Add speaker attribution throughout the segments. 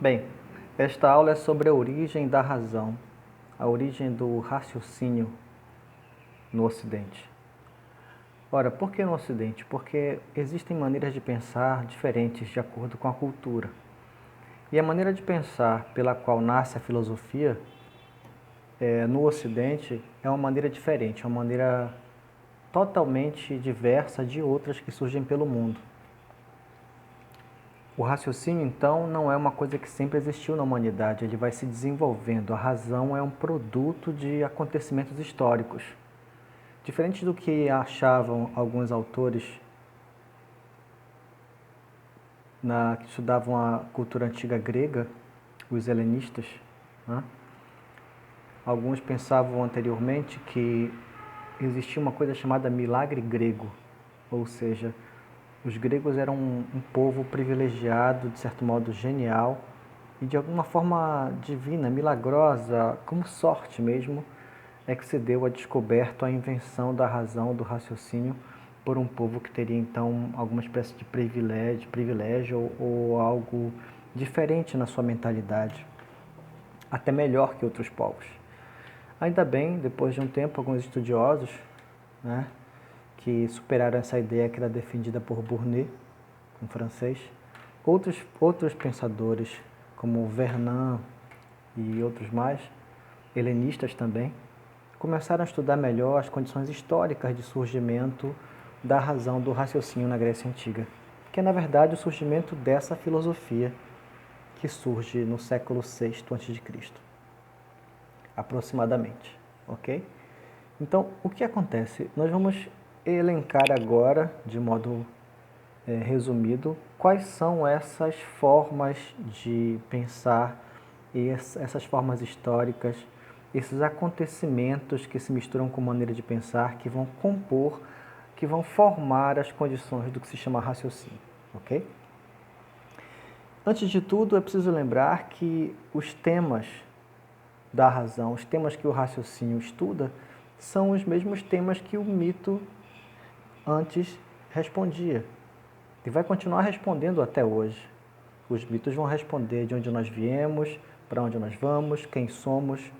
Speaker 1: Bem, esta aula é sobre a origem da razão, a origem do raciocínio no Ocidente. Ora, por que no Ocidente? Porque existem maneiras de pensar diferentes de acordo com a cultura. E a maneira de pensar pela qual nasce a filosofia no Ocidente é uma maneira diferente, é uma maneira totalmente diversa de outras que surgem pelo mundo. O raciocínio, então, não é uma coisa que sempre existiu na humanidade, ele vai se desenvolvendo. A razão é um produto de acontecimentos históricos. Diferente do que achavam alguns autores que estudavam a cultura antiga grega, os helenistas, né? Alguns pensavam anteriormente que existia uma coisa chamada milagre grego, ou seja, os gregos eram um povo privilegiado, de certo modo genial, e de alguma forma divina, milagrosa, como sorte mesmo, é que se deu a descoberta, a invenção da razão, do raciocínio, por um povo que teria então alguma espécie de privilégio ou algo diferente na sua mentalidade, até melhor que outros povos. Ainda bem, depois de um tempo, alguns estudiosos, né, que superaram essa ideia que era defendida por Bournet, um francês, outros pensadores, como Vernon e outros mais, helenistas também, começaram a estudar melhor as condições históricas de surgimento da razão do raciocínio na Grécia Antiga, que é, na verdade, o surgimento dessa filosofia que surge no século VI a.C., aproximadamente, ok? Então, o que acontece? Nós vamos elencar agora, de modo resumido, quais são essas formas de pensar, essas formas históricas, esses acontecimentos que se misturam com maneira de pensar, que vão compor, que vão formar as condições do que se chama raciocínio, ok? Antes de tudo, é preciso lembrar que os temas da razão, os temas que o raciocínio estuda, são os mesmos temas que o mito antes respondia. E vai continuar respondendo até hoje. Os mitos vão responder de onde nós viemos, para onde nós vamos, quem somos,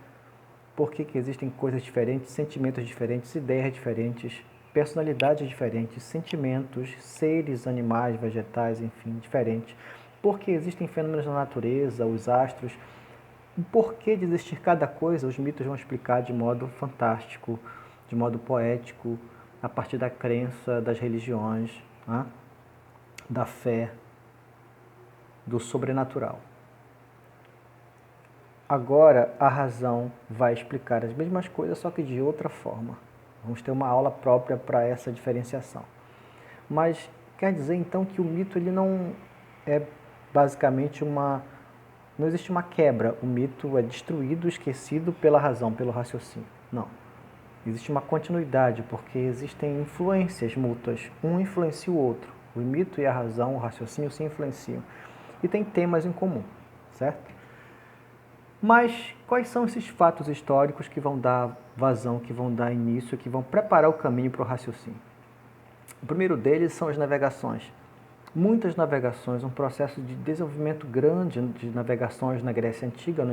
Speaker 1: por que existem coisas diferentes, sentimentos diferentes, ideias diferentes, personalidades diferentes, sentimentos, seres, animais, vegetais, enfim, diferentes. Por que existem fenômenos na natureza, os astros, o porquê de existir cada coisa, os mitos vão explicar de modo fantástico, de modo poético, a partir da crença, das religiões, né? Da fé, do sobrenatural. Agora a razão vai explicar as mesmas coisas, só que de outra forma. Vamos ter uma aula própria para essa diferenciação. Mas quer dizer então que o mito ele não é basicamente não existe uma quebra. O mito é destruído, esquecido pela razão, pelo raciocínio. Não. Existe uma continuidade, porque existem influências mútuas. Um influencia o outro. O mito e a razão, o raciocínio se influenciam. E tem temas em comum, certo? Mas quais são esses fatos históricos que vão dar vazão, que vão dar início, que vão preparar o caminho para o raciocínio? O primeiro deles são as navegações. Muitas navegações, um processo de desenvolvimento grande de navegações na Grécia Antiga,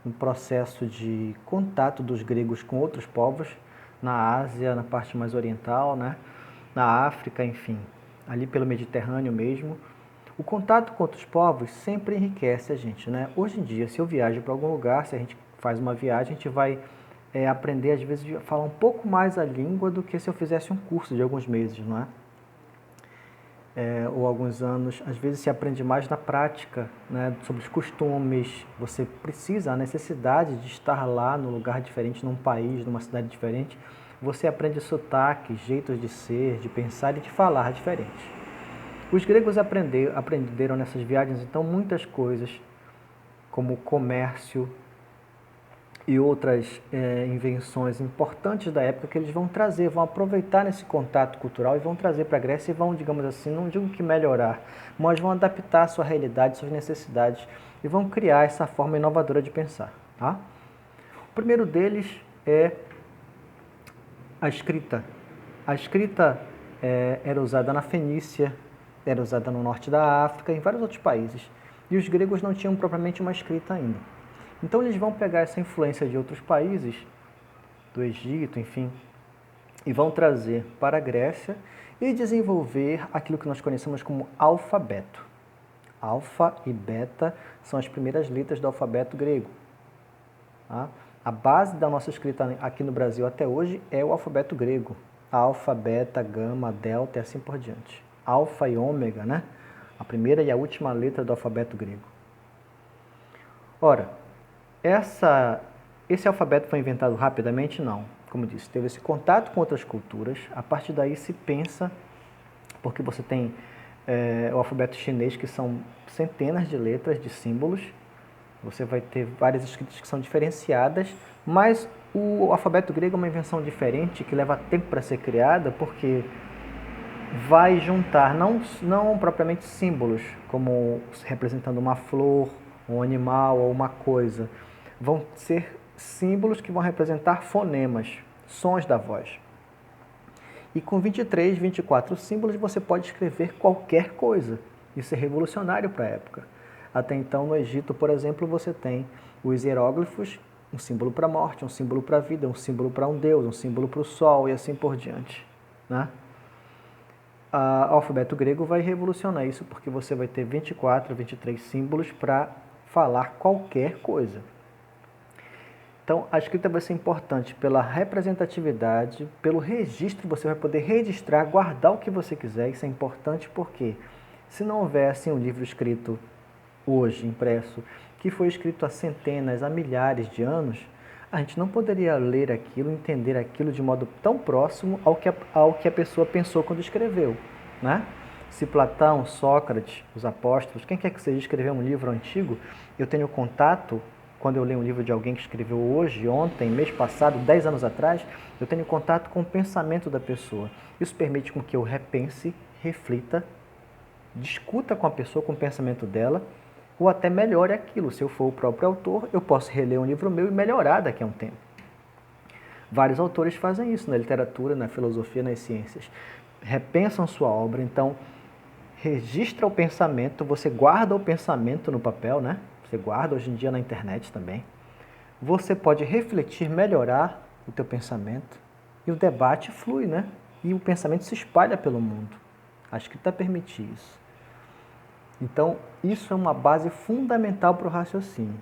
Speaker 1: no processo de contato dos gregos com outros povos, na Ásia, na parte mais oriental, né? Na África, enfim, ali pelo Mediterrâneo mesmo. O contato com outros povos sempre enriquece a gente, né? Hoje em dia, se eu viajo para algum lugar, se a gente faz uma viagem, a gente vai aprender, às vezes, a falar um pouco mais a língua do que se eu fizesse um curso de alguns meses, não é? Ou alguns anos, às vezes se aprende mais na prática, né, sobre os costumes. Você precisa, a necessidade de estar lá no lugar diferente, num país, numa cidade diferente. Você aprende sotaques, jeitos de ser, de pensar e de falar diferentes. Os gregos aprenderam nessas viagens, então, muitas coisas, como comércio e outras invenções importantes da época que eles vão trazer, vão aproveitar nesse contato cultural e vão trazer para a Grécia e vão, digamos assim, não digo que melhorar, mas vão adaptar a sua realidade, suas necessidades e vão criar essa forma inovadora de pensar. Tá? O primeiro deles é a escrita. A escrita era usada na Fenícia, era usada no norte da África e em vários outros países. E os gregos não tinham propriamente uma escrita ainda. Então eles vão pegar essa influência de outros países, do Egito, enfim, e vão trazer para a Grécia e desenvolver aquilo que nós conhecemos como alfabeto. Alfa e beta são as primeiras letras do alfabeto grego. Tá? A base da nossa escrita aqui no Brasil até hoje é o alfabeto grego. Alfa, beta, gama, delta e assim por diante. Alfa e ômega, né? A primeira e a última letra do alfabeto grego. Ora, esse alfabeto foi inventado rapidamente? Não. Como disse, teve esse contato com outras culturas, a partir daí se pensa, porque você tem o alfabeto chinês, que são centenas de letras, de símbolos, você vai ter várias escritas que são diferenciadas, mas o alfabeto grego é uma invenção diferente, que leva tempo para ser criada, porque vai juntar não propriamente símbolos, como representando uma flor, um animal ou uma coisa. Vão ser símbolos que vão representar fonemas, sons da voz. E com 23, 24 símbolos você pode escrever qualquer coisa. Isso é revolucionário para a época. Até então, no Egito, por exemplo, você tem os hieróglifos, um símbolo para a morte, um símbolo para a vida, um símbolo para um deus, um símbolo para o sol e assim por diante, né? O alfabeto grego vai revolucionar isso, porque você vai ter 24, 23 símbolos para falar qualquer coisa. Então, a escrita vai ser importante pela representatividade, pelo registro, você vai poder registrar, guardar o que você quiser. Isso é importante porque, se não houvesse um livro escrito hoje, impresso, que foi escrito há centenas, há milhares de anos, a gente não poderia ler aquilo, entender aquilo de modo tão próximo ao que a pessoa pensou quando escreveu, né? Se Platão, Sócrates, os apóstolos, quem quer que seja, escrever um livro antigo, eu tenho contato, quando eu leio um livro de alguém que escreveu hoje, ontem, mês passado, 10 anos atrás, eu tenho contato com o pensamento da pessoa. Isso permite com que eu repense, reflita, discuta com a pessoa, com o pensamento dela, ou até melhore aquilo. Se eu for o próprio autor, eu posso reler um livro meu e melhorar daqui a um tempo. Vários autores fazem isso na literatura, na filosofia, nas ciências. Repensam sua obra, então registra o pensamento, você guarda o pensamento no papel, né? Você guarda hoje em dia na internet também. Você pode refletir, melhorar o teu pensamento e o debate flui, né? E o pensamento se espalha pelo mundo. A escrita permite isso. Então, isso é uma base fundamental para o raciocínio.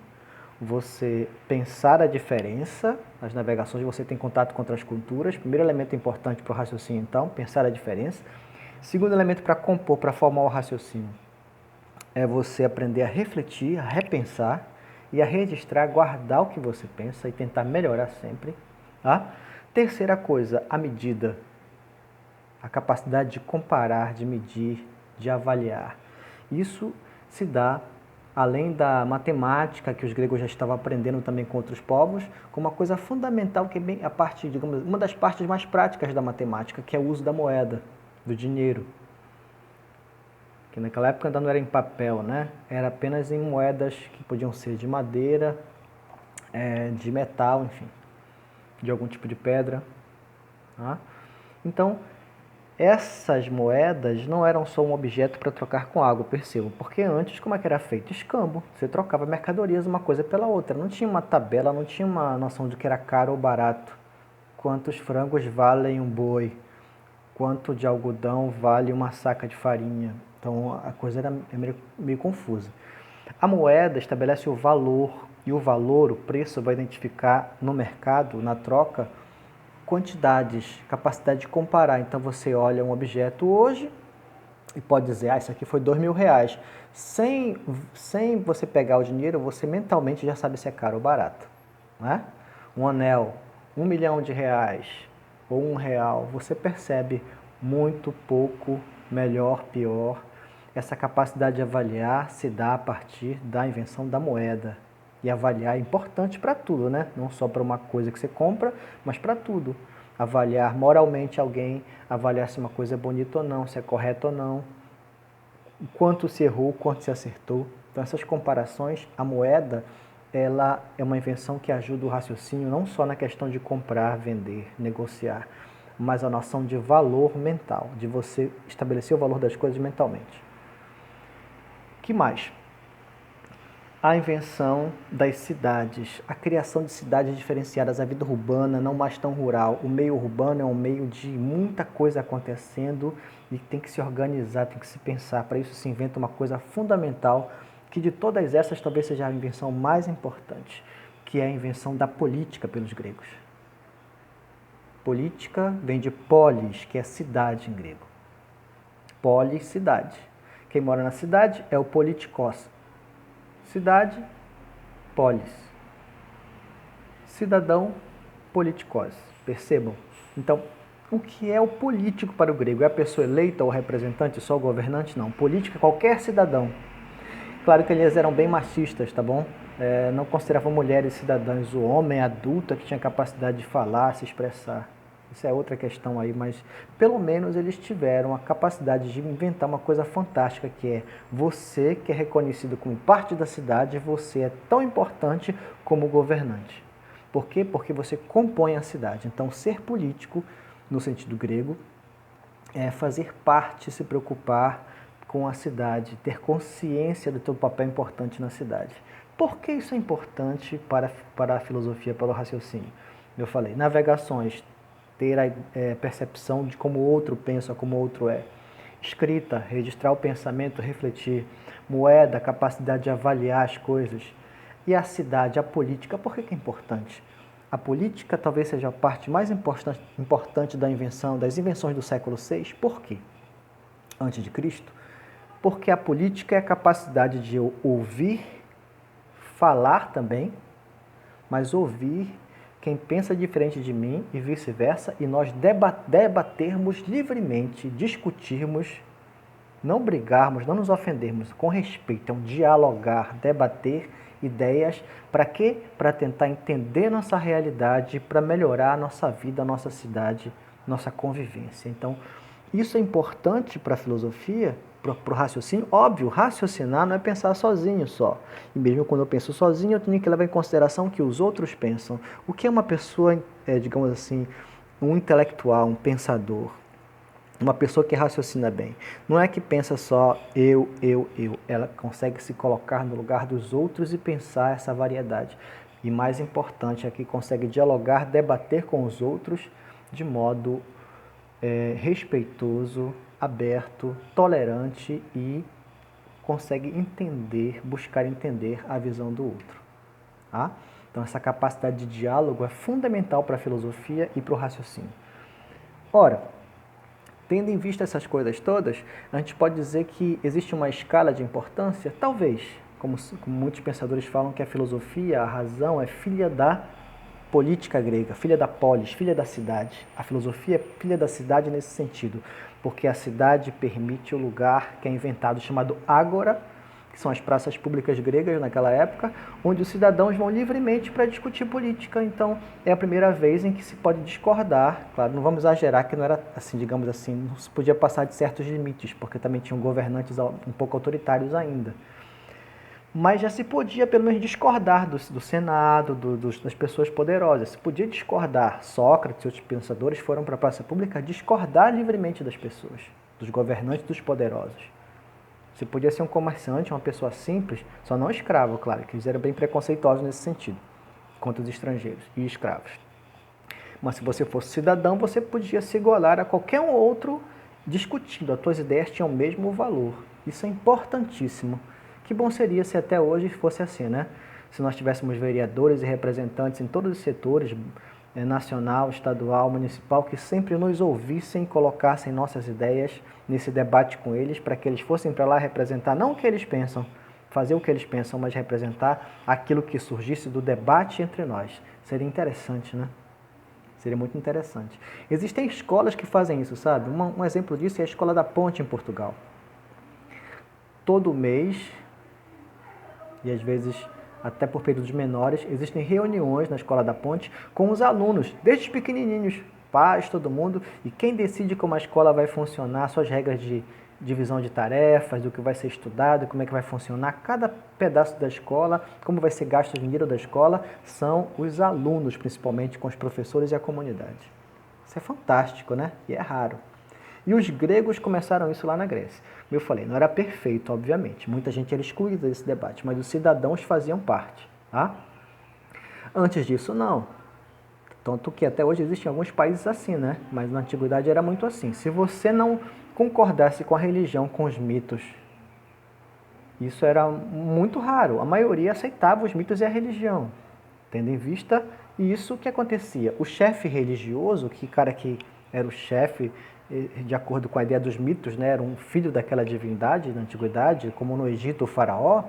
Speaker 1: Você pensar a diferença, nas navegações você tem contato com outras culturas. Primeiro elemento importante para o raciocínio, então, pensar a diferença. Segundo elemento para compor, para formar o raciocínio, é você aprender a refletir, a repensar e a registrar, guardar o que você pensa e tentar melhorar sempre. Tá? Terceira coisa, a medida. A capacidade de comparar, de medir, de avaliar. Isso se dá, além da matemática, que os gregos já estavam aprendendo também com outros povos, com uma coisa fundamental que é bem a parte, digamos, uma das partes mais práticas da matemática, que é o uso da moeda, do dinheiro. Que naquela época ainda não era em papel, né? Era apenas em moedas que podiam ser de madeira, de metal, enfim, de algum tipo de pedra. Tá? Então, essas moedas não eram só um objeto para trocar com água, percebam, porque antes como é que era feito? Escambo, você trocava mercadorias uma coisa pela outra, não tinha uma tabela, não tinha uma noção de que era caro ou barato, quantos frangos valem um boi, quanto de algodão vale uma saca de farinha, então a coisa era meio confusa. A moeda estabelece o valor, e o valor, o preço, vai identificar no mercado, na troca, quantidades, capacidade de comparar. Então você olha um objeto hoje e pode dizer, isso aqui foi R$2.000. Sem você pegar o dinheiro, você mentalmente já sabe se é caro ou barato. Né? Um anel, R$1.000.000 ou R$1, você percebe muito, pouco, melhor, pior. Essa capacidade de avaliar se dá a partir da invenção da moeda. E avaliar é importante para tudo, né? Não só para uma coisa que você compra, mas para tudo. Avaliar moralmente alguém, avaliar se uma coisa é bonita ou não, se é correta ou não, o quanto se errou, o quanto se acertou. Então essas comparações, a moeda, ela é uma invenção que ajuda o raciocínio não só na questão de comprar, vender, negociar, mas a noção de valor mental, de você estabelecer o valor das coisas mentalmente. O que mais? a invenção das cidades, a criação de cidades diferenciadas, a vida urbana, não mais tão rural. O meio urbano é um meio de muita coisa acontecendo e tem que se organizar, tem que se pensar. Para isso se inventa uma coisa fundamental, que de todas essas talvez seja a invenção mais importante, que é a invenção da política pelos gregos. Política vem de polis, que é cidade em grego. Polis, cidade. Quem mora na cidade é o politikos. Cidade, polis. Cidadão, politikos. Percebam? Então, o que é o político para o grego? É a pessoa eleita ou representante, só o governante? Não. Político é qualquer cidadão. Claro que eles eram bem machistas, tá bom? Não consideravam mulheres cidadãs. O homem adulto é que tinha capacidade de falar, se expressar. Isso é outra questão aí, mas pelo menos eles tiveram a capacidade de inventar uma coisa fantástica, que é você que é reconhecido como parte da cidade, você é tão importante como governante. Por quê? Porque você compõe a cidade. Então, ser político, no sentido grego, é fazer parte, se preocupar com a cidade, ter consciência do teu papel importante na cidade. Por que isso é importante para a filosofia, para o raciocínio? Eu falei, navegações, ter a percepção de como o outro pensa, como o outro é. Escrita, registrar o pensamento, refletir. Moeda, capacidade de avaliar as coisas. E a cidade, a política, por que é importante? A política talvez seja a parte mais importante da invenção, das invenções do século VI. Por quê? Antes de Cristo. Porque a política é a capacidade de eu ouvir, falar também, mas ouvir quem pensa diferente de mim e vice-versa, e nós debatermos livremente, discutirmos, não brigarmos, não nos ofendermos, com respeito, é um dialogar, debater ideias, para quê? Para tentar entender nossa realidade, para melhorar a nossa vida, a nossa cidade, nossa convivência. Então, isso é importante para a filosofia, para o raciocínio. Óbvio, raciocinar não é pensar sozinho só. E mesmo quando eu penso sozinho, eu tenho que levar em consideração o que os outros pensam. O que é uma pessoa, digamos assim, um intelectual, um pensador, uma pessoa que raciocina bem? Não é que pensa só eu. Ela consegue se colocar no lugar dos outros e pensar essa variedade. E mais importante é que consegue dialogar, debater com os outros de modo respeitoso, aberto, tolerante e consegue entender, buscar entender a visão do outro. Tá? Então essa capacidade de diálogo é fundamental para a filosofia e para o raciocínio. Ora, tendo em vista essas coisas todas, a gente pode dizer que existe uma escala de importância? Talvez, como muitos pensadores falam que a filosofia, a razão, é filha da política grega, filha da polis, filha da cidade. A filosofia é filha da cidade nesse sentido, porque a cidade permite o lugar que é inventado, chamado ágora, que são as praças públicas gregas naquela época, onde os cidadãos vão livremente para discutir política. Então, é a primeira vez em que se pode discordar. Claro, não vamos exagerar que não era assim, digamos assim, não se podia passar de certos limites, porque também tinham governantes um pouco autoritários ainda. Mas já se podia, pelo menos, discordar do Senado, das pessoas poderosas. Se podia discordar. Sócrates e outros pensadores foram para a praça pública discordar livremente das pessoas, dos governantes, dos poderosos. Se podia ser um comerciante, uma pessoa simples, só não escravo, claro, que eles eram bem preconceituosos nesse sentido, contra os estrangeiros e escravos. Mas se você fosse cidadão, você podia se igualar a qualquer um outro discutindo. As suas ideias tinham o mesmo valor. Isso é importantíssimo. Que bom seria se até hoje fosse assim, né? Se nós tivéssemos vereadores e representantes em todos os setores, nacional, estadual, municipal, que sempre nos ouvissem e colocassem nossas ideias nesse debate com eles, para que eles fossem para lá representar não o que eles pensam, fazer o que eles pensam, mas representar aquilo que surgisse do debate entre nós. Seria interessante, né? Seria muito interessante. Existem escolas que fazem isso, sabe? Um exemplo disso é a Escola da Ponte em Portugal. Todo mês, e às vezes até por períodos menores, existem reuniões na Escola da Ponte com os alunos, desde os pequenininhos, pais, todo mundo, e quem decide como a escola vai funcionar, suas regras de divisão de tarefas, do que vai ser estudado, como é que vai funcionar cada pedaço da escola, como vai ser gasto o dinheiro da escola, são os alunos, principalmente com os professores e a comunidade. Isso é fantástico, né? E é raro. E os gregos começaram isso lá na Grécia. Como eu falei, não era perfeito, obviamente. Muita gente era excluída desse debate, mas os cidadãos faziam parte. Tá? Antes disso, não. Tanto que até hoje existem alguns países assim, né? Mas na antiguidade era muito assim. Se você não concordasse com a religião, com os mitos, isso era muito raro. A maioria aceitava os mitos e a religião. Tendo em vista isso, que acontecia? O chefe religioso, que cara que era o chefe, de acordo com a ideia dos mitos, né, era um filho daquela divindade na antiguidade, como no Egito o faraó,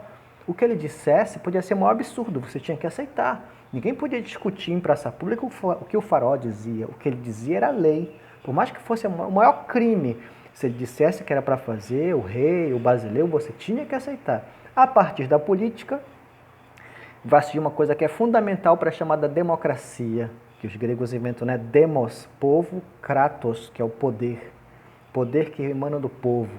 Speaker 1: o que ele dissesse podia ser um maior absurdo, você tinha que aceitar. Ninguém podia discutir em praça pública o que o faraó dizia. O que ele dizia era lei. Por mais que fosse o maior crime, se ele dissesse que era para fazer, o rei, o basileiro, você tinha que aceitar. A partir da política, vai surgir uma coisa que é fundamental para a chamada democracia, que os gregos inventam, né? Demos, povo, kratos, que é o poder. Poder que emana do povo.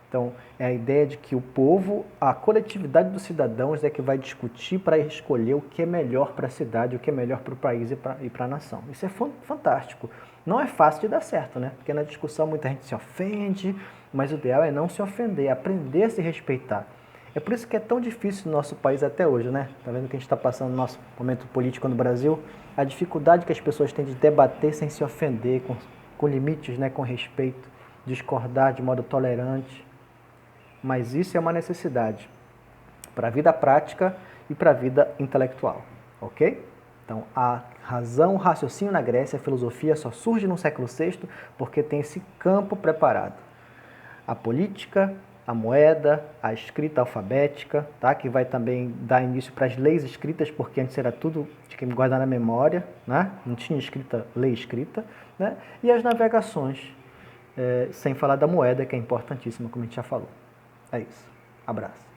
Speaker 1: Então, é a ideia de que o povo, a coletividade dos cidadãos é que vai discutir para escolher o que é melhor para a cidade, o que é melhor para o país e para a nação. Isso é fantástico. Não é fácil de dar certo, né? Porque na discussão muita gente se ofende, mas o ideal é não se ofender, aprender a se respeitar. É por isso que é tão difícil no nosso país até hoje, né? Tá vendo que a gente está passando no nosso momento político no Brasil? A dificuldade que as pessoas têm de debater sem se ofender, com limites, né? Com respeito, discordar de modo tolerante. Mas isso é uma necessidade para a vida prática e para a vida intelectual, ok? Então, a razão, o raciocínio na Grécia, a filosofia só surge no século VI porque tem esse campo preparado. A política, a moeda, a escrita alfabética, tá? Que vai também dar início para as leis escritas, porque antes era tudo de quem guardar na memória, né? Não tinha lei escrita, né? E as navegações, sem falar da moeda, que é importantíssima, como a gente já falou. É isso. Abraço.